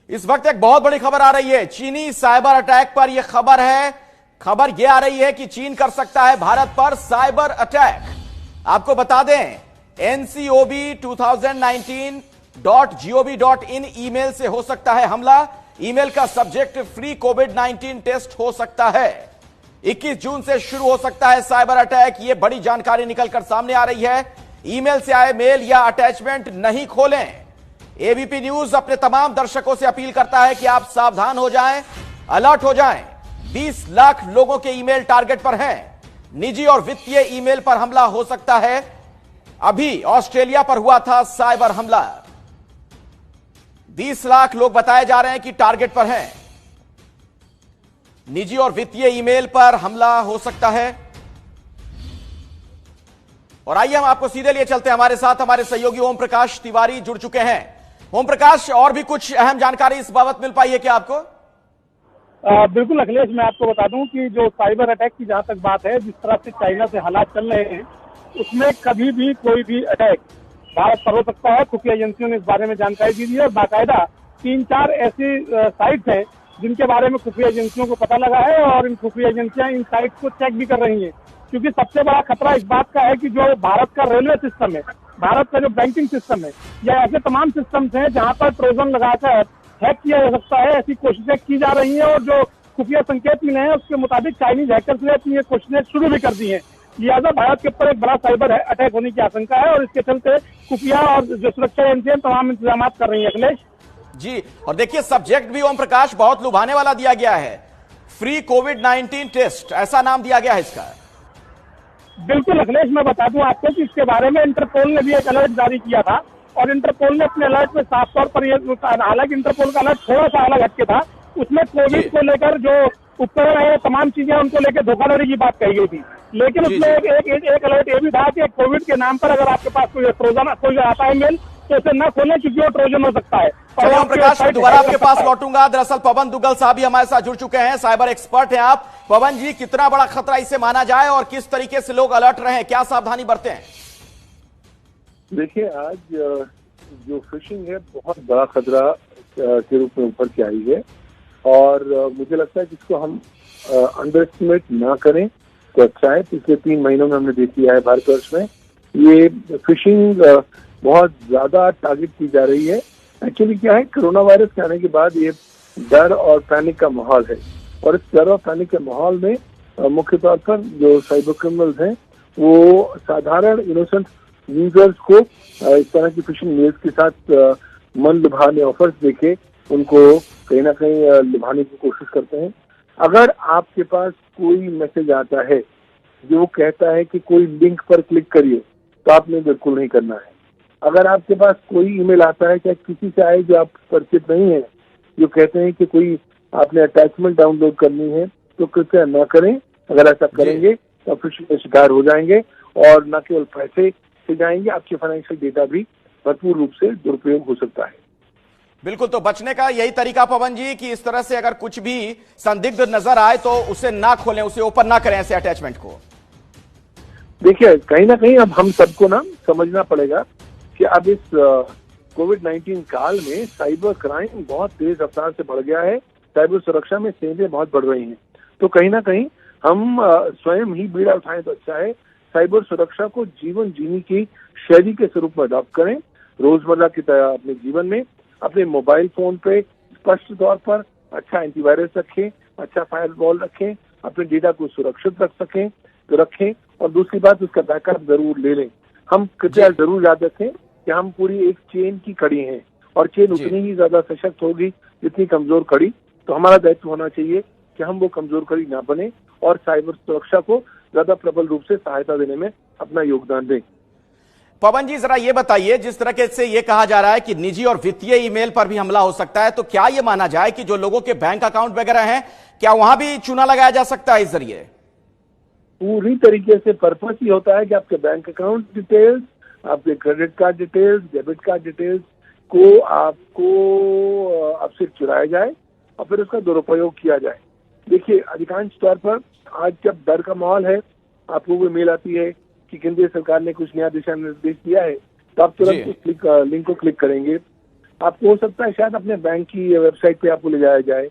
इस वक्त एक बहुत बड़ी खबर आ रही है चीनी साइबर अटैक पर। यह खबर है, खबर यह आ रही है कि चीन कर सकता है भारत पर साइबर अटैक। आपको बता दें, ncov2019.gov.in ईमेल से हो सकता है हमला। ईमेल का सब्जेक्ट फ्री कोविड-19 टेस्ट हो सकता है। 21 जून से शुरू हो सकता है साइबर अटैक। यह बड़ी जानकारी निकलकर सामने आ रही है। ईमेल से आए मेल या अटैचमेंट नहीं खोलें। एबीपी न्यूज अपने तमाम दर्शकों से अपील करता है कि आप सावधान हो जाएं, अलर्ट हो जाएं। 20 लाख लोगों के ईमेल टारगेट पर हैं। निजी और वित्तीय ईमेल पर हमला हो सकता है। अभी ऑस्ट्रेलिया पर हुआ था साइबर हमला। 20 लाख लोग बताए जा रहे हैं कि टारगेट पर हैं। निजी और वित्तीय ईमेल पर हमला हो सकता है। और आइए हम आपको सीधे लिए चलते हैं। हमारे साथ हमारे सहयोगी ओम प्रकाश तिवारी जुड़ चुके हैं। ओम प्रकाश, और भी कुछ अहम जानकारी इस बाबत मिल पाई है क्या आपको? बिल्कुल अखिलेश, मैं आपको बता दूं कि जो साइबर अटैक की जहां तक बात है, जिस तरह से चाइना से हालात चल रहे हैं, उसमें कभी भी कोई भी अटैक भारत पर हो सकता है। खुफिया एजेंसियों ने इस बारे में जानकारी दी है और बाकायदा 3-4 ऐसी साइट्स हैं जिनके बारे में खुफिया एजेंसियों को पता लगा है और इन खुफिया एजेंसियां इन साइट्स को चेक भी कर रही हैं। क्योंकि सबसे बड़ा खतरा इस बात का है कि जो भारत का रेलवे सिस्टम है, भारत का जो बैंकिंग सिस्टम है, या ऐसे तमाम सिस्टम्स हैं जहां पर ट्रोजन लगाकर हैक किया जा सकता है, ऐसी कोशिशें की जा रही हैं। और जो खुफिया संकेत मिले हैं उसके मुताबिक चाइनीज हैकर्स ने अपनी ये कोशिशें शुरू भी कर दी हैं। लिहाजा भारत के ऊपर एक बड़ा साइबर अटैक होने की आशंका है और इसके चलते खुफिया और जो सुरक्षा एजेंसियां तमाम इंतजाम कर रही है। अखिलेश जी, और देखिए सब्जेक्ट भी ओम प्रकाश बहुत लुभाने वाला दिया गया है। फ्री कोविड-19 टेस्ट, ऐसा नाम दिया गया है इसका। बिल्कुल अखिलेश, मैं बता दूं आपको कि इसके बारे में इंटरपोल ने भी एक अलर्ट जारी किया था और इंटरपोल ने अपने अलर्ट में साफ तौर पर यह, हालांकि इंटरपोल का अलर्ट थोड़ा सा अलग हटके था, उसमें कोविड को लेकर जो उपकरण है, तमाम चीजें उनको लेकर धोखाधड़ी की बात कही गई थी। लेकिन उसमें एक अलर्ट ये भी था कि कोविड के नाम पर अगर आपके पास कोई ट्रोजन कोई आता है मेल, तो उसे न खोलें क्योंकि वो ट्रोजन हो सकता है। चलिए ओम प्रकाश, मैं दोबारा आपके पास लौटूंगा। दरअसल पवन दुग्गल साहब भी हमारे साथ जुड़ चुके हैं, साइबर एक्सपर्ट हैं आप। पवन जी, कितना बड़ा खतरा इसे माना जाए और किस तरीके से लोग अलर्ट रहे, क्या सावधानी बरतें? देखिए, आज जो फिशिंग है बहुत बड़ा खतरा के रूप में उभर के आई है और मुझे लगता है कि इसको हम अंडर एस्टिमेट ना करें तो अच्छा है। पिछले 3 महीनों में हमने देख लिया है भारतवर्ष में ये फिशिंग बहुत ज्यादा टारगेट की जा रही है। एक्चुअली क्या है, कोरोना वायरस के आने के बाद ये डर और पैनिक का माहौल है और इस डर और पैनिक के माहौल में मुख्य तौर पर जो साइबर क्रिमिनल्स हैं वो साधारण इनोसेंट यूजर्स को इस तरह की फिशिंग मेल्स के साथ मन लुभाने ऑफर्स देके उनको कहीं ना कहीं लुभाने की कोशिश करते हैं। अगर आपके पास कोई मैसेज आता है जो कहता है कि कोई लिंक पर क्लिक करिए, तो आपने बिल्कुल नहीं करना है। अगर आपके पास कोई ईमेल आता है, चाहे किसी से आए जो आप परिचित नहीं है, जो कहते हैं कि कोई आपने अटैचमेंट डाउनलोड करनी है, तो कृपया न करें। अगर ऐसा करेंगे तो फिशिंग का शिकार हो जाएंगे और न केवल पैसे से जाएंगे, आपके फाइनेंशियल डेटा भी भरपूर रूप से दुरुपयोग हो सकता है। बिल्कुल, तो बचने का यही तरीका पवन जी कि इस तरह से अगर कुछ भी संदिग्ध नजर आए तो उसे ना खोलें, उसे ओपन ना करें ऐसे अटैचमेंट को। देखिए, कहीं ना कहीं अब हम सबको ना समझना पड़ेगा कि अब इस कोविड-19 काल में साइबर क्राइम बहुत तेज रफ्तार से बढ़ गया है। साइबर सुरक्षा में सेंधें बहुत बढ़ रही हैं। तो कहीं ना कहीं हम स्वयं ही बीड़ा उठाएं तो अच्छा है। साइबर सुरक्षा को जीवन जीने की शैली के स्वरूप में अडॉप्ट करें। रोजमर्रा की तरह अपने जीवन में अपने मोबाइल फोन पे स्पष्ट तौर पर अच्छा एंटीवायरस रखें, अच्छा फायरवॉल रखें, अपने डेटा को सुरक्षित रख सकें तो रखें। और दूसरी बात, उसका बैकअप जरूर ले लें। हम कृपया जरूर याद रखें कि हम पूरी एक चेन की कड़ी हैं और चेन उतनी ही ज्यादा सशक्त होगी जितनी कमजोर कड़ी। तो हमारा दायित्व होना चाहिए कि हम वो कमजोर कड़ी ना बने और साइबर सुरक्षा को ज्यादा प्रबल रूप से सहायता देने में अपना योगदान दें। पवन जी, जरा ये बताइए, जिस तरह से ये कहा जा रहा है कि निजी और वित्तीय ईमेल पर भी हमला हो सकता है, तो क्या ये माना जाए कि जो लोगों के बैंक अकाउंट वगैरह हैं, क्या वहां भी चूना लगाया जा सकता है इस जरिए? पूरी तरीके से पर्पस ही होता है कि आपके बैंक अकाउंट डिटेल्स, आपके credit card details, debit card details को आपसे चुराया जाए और फिर उसका दुरुपयोग किया जाए। देखिए, अधिकांश तौर पर आज जब डर का माहौल है, आपको कोई मेल आती है कि केंद्रीय सरकार ने कुछ नया दिशा निर्देश दिया है, तो आप तुरंत उस लिंक को क्लिक करेंगे। आपको हो सकता है शायद अपने बैंक की वेबसाइट पे आपको ले जाया जाए,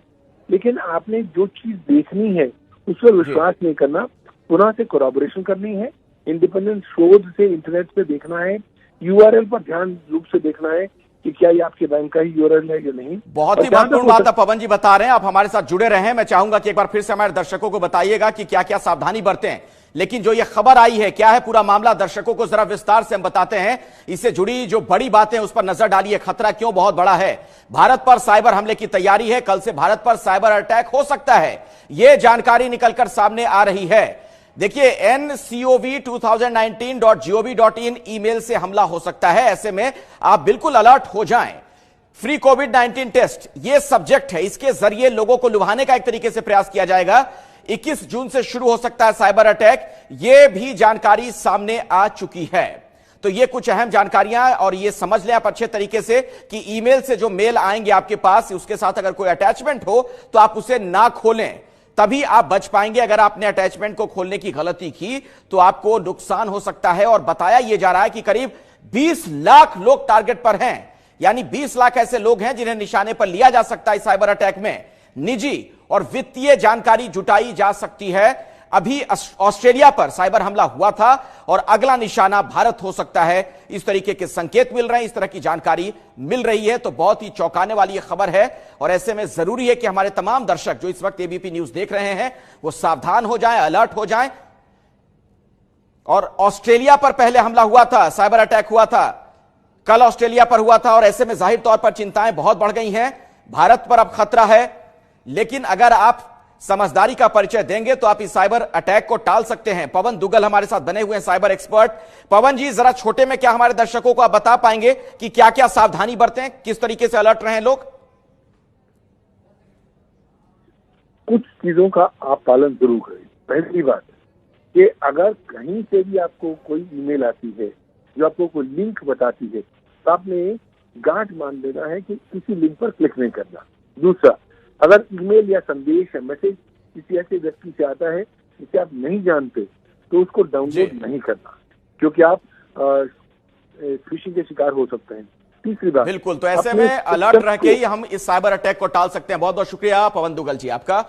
लेकिन आपने जो चीज देखनी है उस पर विश्वास नहीं करना, पुनः से कोलैबोरेशन करनी है, इंडिपेंडेंट शोध से इंटरनेट पे देखना है, यूआरएल पर ध्यान रूप से देखना है कि क्या ये आपके बैंक का ही यूआरएल है या नहीं। बहुत ही महत्वपूर्ण बात आप पवन जी बता रहे हैं, आप हमारे साथ जुड़े रहे हैं। मैं चाहूंगा कि एक बार फिर से हमारे दर्शकों को बताइएगा कि क्या क्या सावधानी बरतें। लेकिन जो ये खबर आई है, क्या है पूरा मामला, दर्शकों को जरा विस्तार से हम बताते हैं। इससे जुड़ी जो बड़ी बातें उस पर नजर डालिए, खतरा क्यों बहुत बड़ा है। भारत पर साइबर हमले की तैयारी है, कल से भारत पर साइबर अटैक हो सकता है, यह जानकारी निकलकर सामने आ रही है। देखिए, ncov2019.gov.in ईमेल से हमला हो सकता है, ऐसे में आप बिल्कुल अलर्ट हो जाएं। फ्री कोविड-19 टेस्ट ये सब्जेक्ट है, इसके जरिए लोगों को लुभाने का एक तरीके से प्रयास किया जाएगा। 21 जून से शुरू हो सकता है साइबर अटैक, यह भी जानकारी सामने आ चुकी है। तो ये कुछ अहम जानकारियां, और ये समझ लें आप अच्छे तरीके से कि ईमेल से जो मेल आएंगे आपके पास, उसके साथ अगर कोई अटैचमेंट हो तो आप उसे ना खोलें, तभी आप बच पाएंगे। अगर आपने अटैचमेंट को खोलने की गलती की तो आपको नुकसान हो सकता है। और बताया यह जा रहा है कि करीब 20 लाख लोग टारगेट पर हैं, यानी 20 लाख ऐसे लोग हैं जिन्हें निशाने पर लिया जा सकता है साइबर अटैक में। निजी और वित्तीय जानकारी जुटाई जा सकती है। अभी ऑस्ट्रेलिया पर साइबर हमला हुआ था और अगला निशाना भारत हो सकता है, इस तरीके के संकेत मिल रहे हैं, इस तरह की जानकारी मिल रही है। तो बहुत ही चौंकाने वाली यह खबर है, और ऐसे में जरूरी है कि हमारे तमाम दर्शक जो इस वक्त एबीपी न्यूज देख रहे हैं वो सावधान हो जाएं, अलर्ट हो जाएं। और ऑस्ट्रेलिया पर पहले हमला हुआ था, साइबर अटैक हुआ था, कल ऑस्ट्रेलिया पर हुआ था, और ऐसे में जाहिर तौर पर चिंताएं बहुत बढ़ गई हैं। भारत पर अब खतरा है, लेकिन अगर आप समझदारी का परिचय देंगे तो आप इस साइबर अटैक को टाल सकते हैं। पवन दुग्गल हमारे साथ बने हुए हैं, साइबर एक्सपर्ट। पवन जी, जरा छोटे में क्या हमारे दर्शकों को आप बता पाएंगे कि क्या क्या सावधानी बरतें, किस तरीके से अलर्ट रहें लोग? कुछ चीजों का आप पालन जरूर करें। पहली बात कि अगर कहीं से भी आपको कोई ईमेल आती है जो आपको कोई लिंक बताती है, तो आपने गांठ मान लेना है कि किसी लिंक पर क्लिक नहीं करना। दूसरा, अगर ईमेल या संदेश या मैसेज किसी ऐसे व्यक्ति से आता है जिसे आप नहीं जानते, तो उसको डाउनलोड नहीं करना, क्योंकि आप फिशिंग के शिकार हो सकते हैं। तीसरी बात, बिल्कुल, तो ऐसे में अलर्ट रह के ही हम इस साइबर अटैक को टाल सकते हैं। बहुत बहुत शुक्रिया पवन दुग्गल जी आपका।